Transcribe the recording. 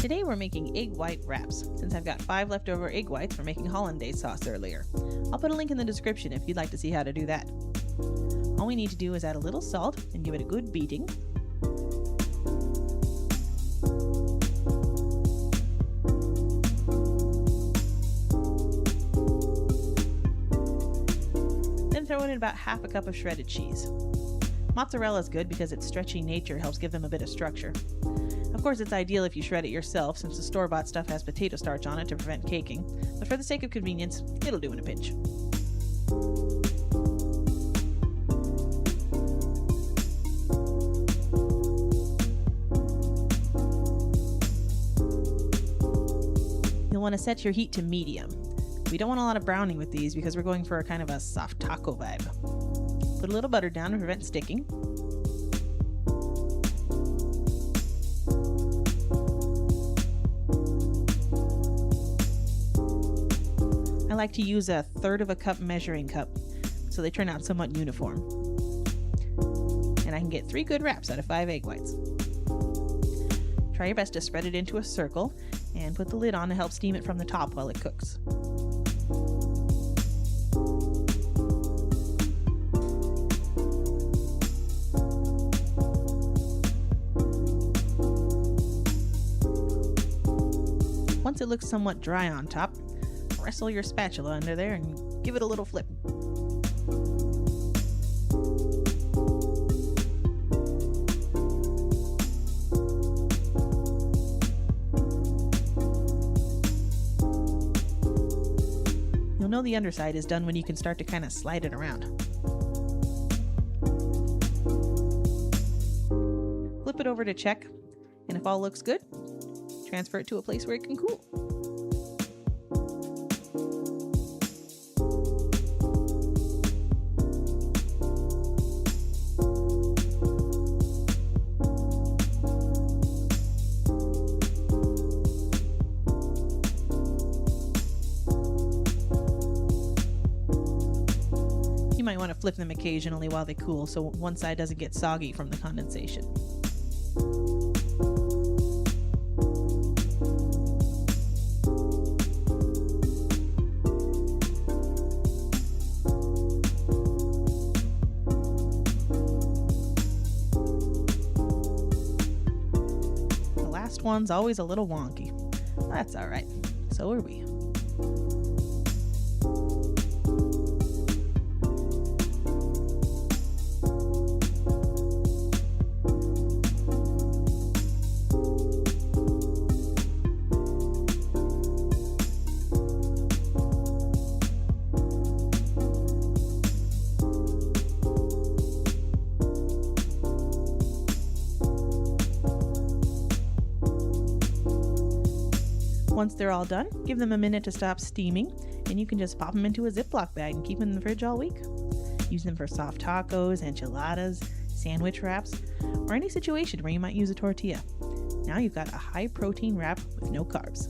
Today we're making egg white wraps. Since I've got 5 leftover egg whites from making hollandaise sauce earlier. I'll put a link in the description if you'd like to see how to do that. All we need to do is add a little salt and give it a good beating. Then throw in about half a cup of shredded cheese. Mozzarella is good because its stretchy nature helps give them a bit of structure. Of course, it's ideal if you shred it yourself, since the store-bought stuff has potato starch on it to prevent caking, but for the sake of convenience, it'll do in a pinch. You'll want to set your heat to medium. We don't want a lot of browning with these because we're going for a kind of a soft taco vibe. Put a little butter down to prevent sticking. I like to use 1/3 cup measuring cup so they turn out somewhat uniform. And I can get 3 good wraps out of 5 egg whites. Try your best to spread it into a circle and put the lid on to help steam it from the top while it cooks. Once it looks somewhat dry on top, wrestle your spatula under there and give it a little flip. You'll know the underside is done when you can start to kind of slide it around. Flip it over to check, and if all looks good, transfer it to a place where it can cool. You might want to flip them occasionally while they cool so one side doesn't get soggy from the condensation. The last one's always a little wonky. That's alright. So are we. Once they're all done, give them a minute to stop steaming, and you can just pop them into a Ziploc bag and keep them in the fridge all week. Use them for soft tacos, enchiladas, sandwich wraps, or any situation where you might use a tortilla. Now you've got a high-protein wrap with no carbs.